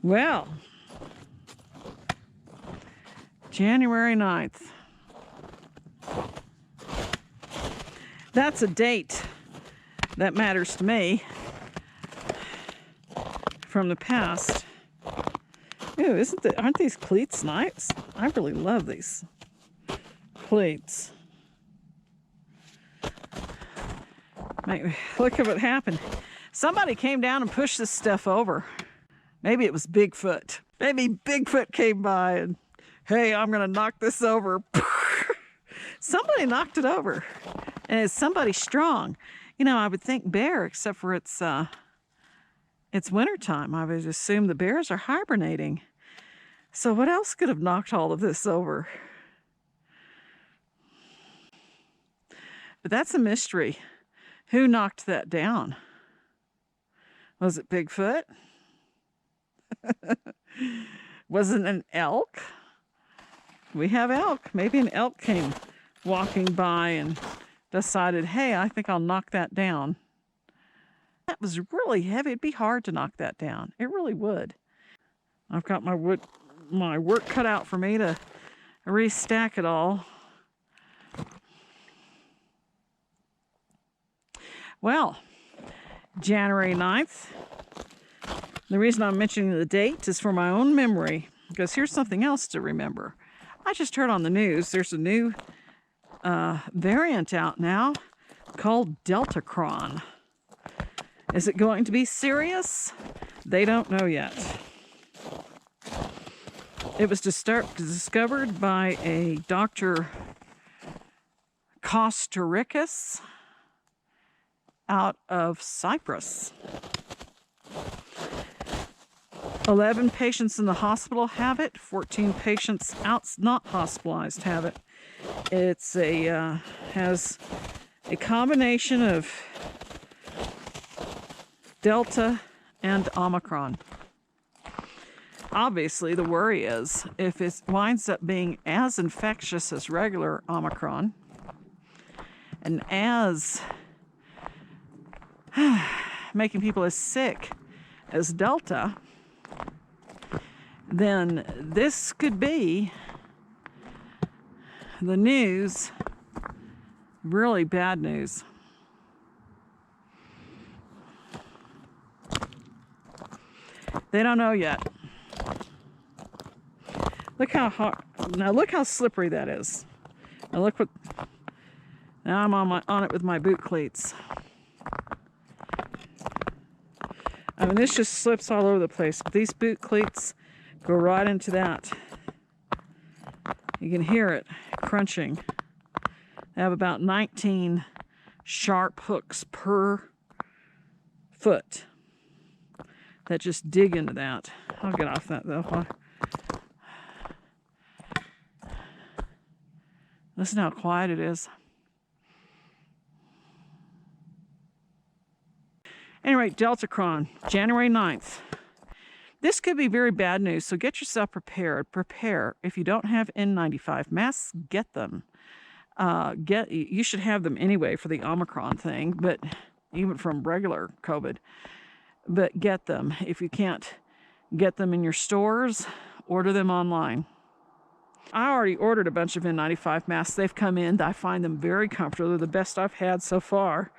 Well, January 9th. That's a date that matters to me from the past. Ew, aren't these cleats nice? I really love these cleats. Look at what happened. Somebody came down and pushed this stuff over. Maybe it was Bigfoot. Maybe Bigfoot came by and, hey, I'm going to knock this over. Somebody knocked it over. And it's somebody strong. You know, I would think bear, except for it's wintertime. I would assume the bears are hibernating. So what else could have knocked all of this over? But that's a mystery. Who knocked that down? Was it Bigfoot? Was it an elk? We have elk. Maybe an elk came walking by and decided, hey, I think I'll knock that down. That was really heavy. It'd be hard to knock that down. It really would. I've got my work cut out for me to restack it all. Well, January 9th. The reason I'm mentioning the date is for my own memory, because here's something else to remember. I just heard on the news there's a new variant out now called Deltacron. Is it going to be serious? They don't know yet. It was discovered by a Dr. Costaricus out of Cyprus. 11 patients in the hospital have it. 14 patients not hospitalized have it. It's has a combination of Delta and Omicron. Obviously, the worry is if it winds up being as infectious as regular Omicron and as making people as sick as Delta, then this could be the news, really bad news. They don't know yet. Look how hard, now look how slippery that is. Now look what, now I'm on it with my boot cleats. I mean, this just slips all over the place. But these boot cleats go right into that. You can hear it crunching. They have about 19 sharp hooks per foot that just dig into that. I'll get off that though. Listen how quiet it is. Anyway, Deltacron, January 9th. This could be very bad news, so get yourself prepared. Prepare. If you don't have N95 masks, get them. You should have them anyway for the Omicron thing, but even from regular COVID. But get them. If you can't get them in your stores, order them online. I already ordered a bunch of N95 masks. They've come in. I find them very comfortable. They're the best I've had so far.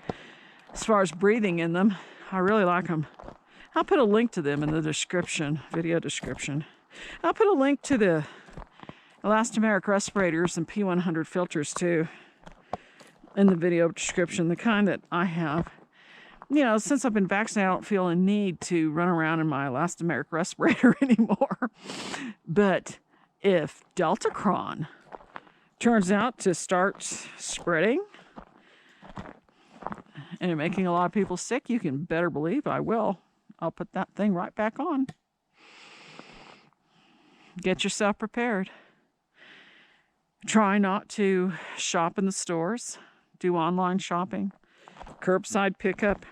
As far as breathing in them, I really like them. I'll put a link to them in the description, video description. I'll put a link to the elastomeric respirators and P100 filters too in the video description, the kind that I have. You know, since I've been vaccinated, I don't feel a need to run around in my elastomeric respirator anymore. But if Deltacron turns out to start spreading and making a lot of people sick, you can better believe I will. I'll put that thing right back on. Get yourself prepared. Try not to shop in the stores. Do online shopping. Curbside pickup.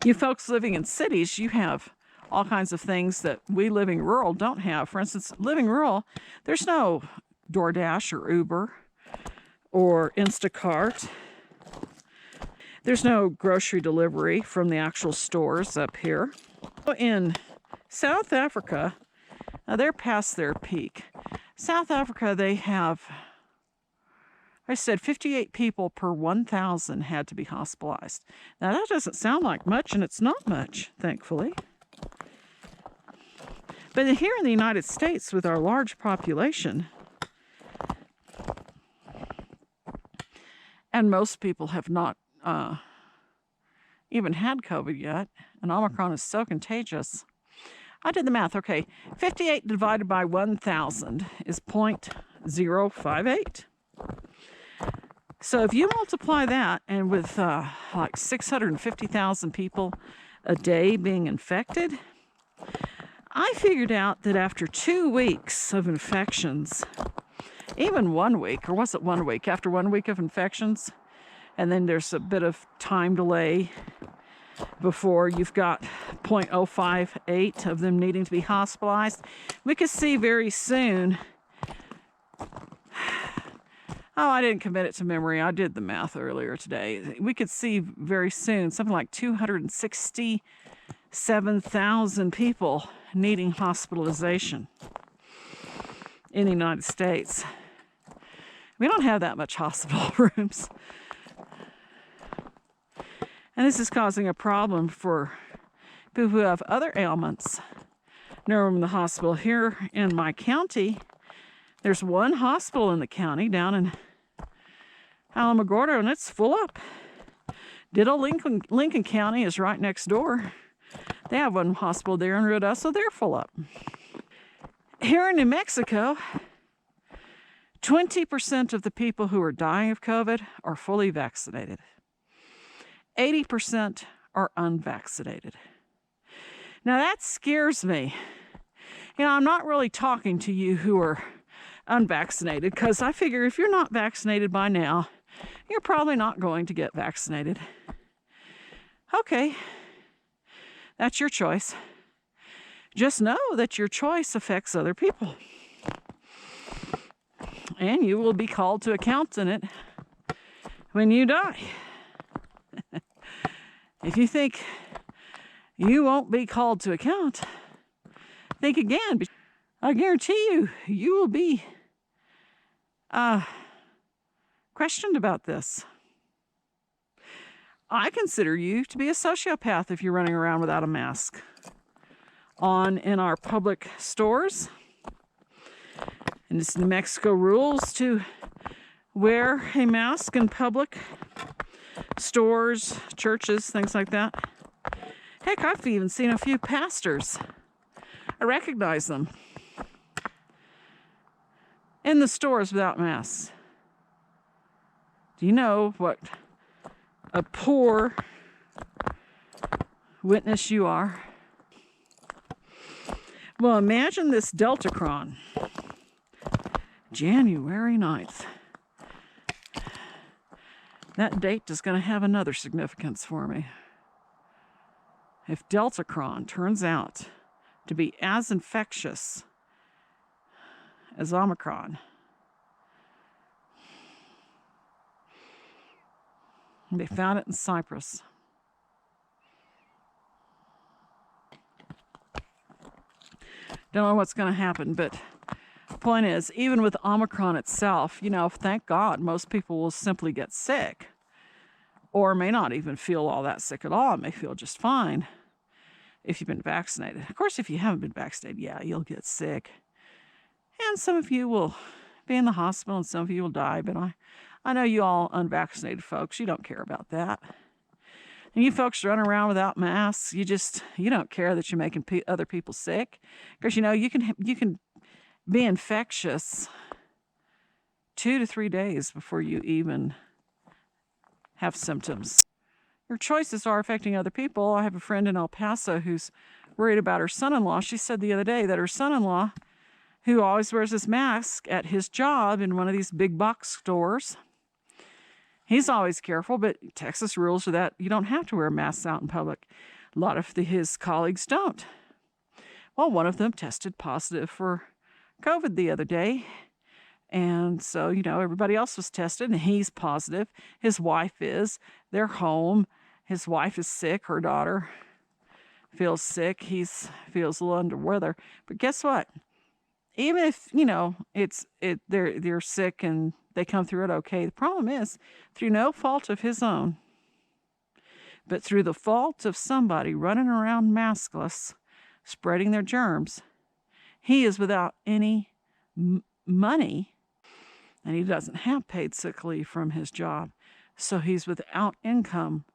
You folks living in cities, you have all kinds of things that we living rural don't have. For instance, living rural, there's no DoorDash or Uber or Instacart. There's no grocery delivery from the actual stores up here. In South Africa, now they're past their peak. South Africa, they have, I said 58 people per 1,000 had to be hospitalized. Now that doesn't sound like much, and it's not much, thankfully. But here in the United States, with our large population, and most people have not even had COVID yet, and Omicron is so contagious. I did the math. Okay, 58 divided by 1,000 is 0.058. So if you multiply that, and with like 650,000 people a day being infected, I figured out that after 2 weeks of infections, even 1 week, or was it 1 week? After 1 week of infections, and then there's a bit of time delay before you've got 0.058 of them needing to be hospitalized, we could see very soon. Oh, I didn't commit it to memory. I did the math earlier today. We could see very soon something like 267,000 people needing hospitalization in the United States. We don't have that much hospital rooms. And this is causing a problem for people who have other ailments. No room in the hospital. Here in my county, there's one hospital in the county down in Alamogordo, and it's full up. Ditto Lincoln County is right next door. They have one hospital there in Ruidoso. They're full up. Here in New Mexico, 20% of the people who are dying of COVID are fully vaccinated. 80% are unvaccinated. Now that scares me. You know, I'm not really talking to you who are unvaccinated, because I figure if you're not vaccinated by now, you're probably not going to get vaccinated. Okay, that's your choice. Just know that your choice affects other people. And you will be called to account in it when you die. If you think you won't be called to account, think again. I guarantee you, you will be questioned about this. I consider you to be a sociopath if you're running around without a mask on in our public stores. And it's New Mexico rules to wear a mask in public stores, churches, things like that. Heck, I've even seen a few pastors. I recognize them in the stores without masks. Do you know what a poor witness you are? Well, imagine this Deltacron, January 9th. That date is going to have another significance for me. If Deltacron turns out to be as infectious as Omicron, they found it in Cyprus. Don't know what's going to happen, but the point is, even with Omicron itself, you know, thank God, most people will simply get sick, or may not even feel all that sick at all. It may feel just fine if you've been vaccinated. Of course, if you haven't been vaccinated, yeah, you'll get sick. And some of you will be in the hospital, and some of you will die, but I know you all unvaccinated folks, you don't care about that. And you folks running around without masks, you don't care that you're making other people sick. Because, you know, you can be infectious 2 to 3 days before you even have symptoms. Your choices are affecting other people. I have a friend in El Paso who's worried about her son-in-law. She said the other day that her son-in-law, who always wears his mask at his job in one of these big box stores, he's always careful, but Texas rules are that you don't have to wear masks out in public. A lot of his colleagues don't. Well, one of them tested positive for COVID the other day. And so, you know, everybody else was tested, and he's positive. His wife is. They're home. His wife is sick, her daughter. feels sick, feels a little under weather. But guess what? Even if, they're sick and they come through it okay, the problem is, through no fault of his own, but through the fault of somebody running around maskless, spreading their germs, he is without any money, and he doesn't have paid sick leave from his job. So he's without income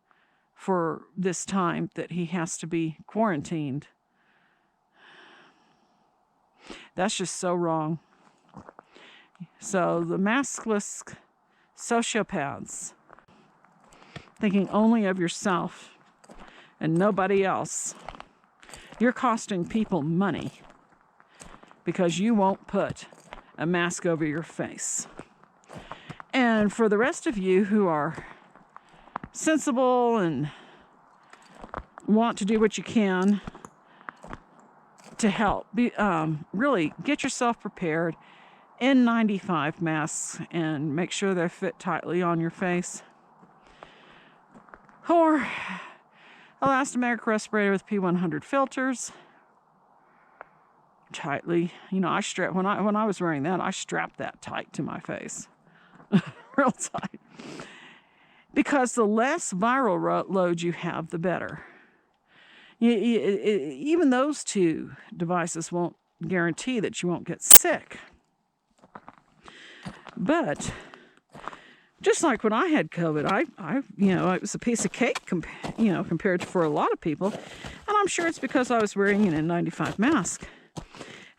for this time that he has to be quarantined. That's just so wrong. So the maskless sociopaths, thinking only of yourself and nobody else, you're costing people money because you won't put a mask over your face. And for the rest of you who are sensible and want to do what you can to help, really get yourself prepared. N95 masks and make sure they're fit tightly on your face. Or elastomeric respirator with P100 filters. Tightly. I strap when I was wearing that, I strapped that tight to my face. Real tight. Because the less viral load you have, the better. Even those two devices won't guarantee that you won't get sick. But just like when I had COVID, it was a piece of cake, compared to for a lot of people. And I'm sure it's because I was wearing an N95 mask.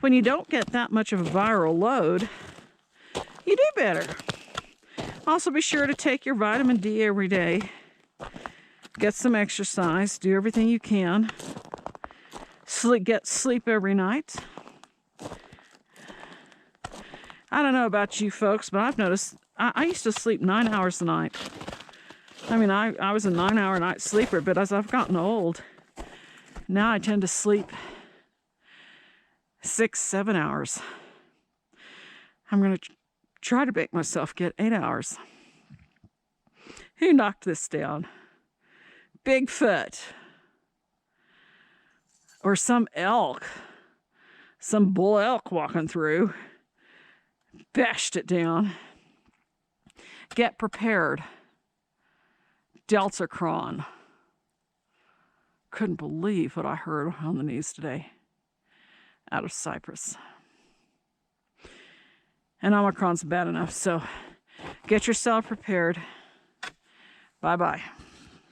When you don't get that much of a viral load, you do better. Also, be sure to take your vitamin D every day. Get some exercise. Do everything you can. Get sleep every night. I don't know about you folks, but I've noticed I used to sleep 9 hours a night. I was a 9-hour night sleeper, but as I've gotten old, now I tend to sleep 6-7 hours. I'm going to try to make myself get 8 hours. Who knocked this down? Bigfoot. Or some elk. Some bull elk walking through. Bashed it down. Get prepared. Deltacron. Couldn't believe what I heard on the news today out of Cyprus. And Omicron's bad enough, so get yourself prepared. Bye-bye.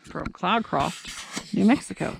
From Cloudcroft, New Mexico.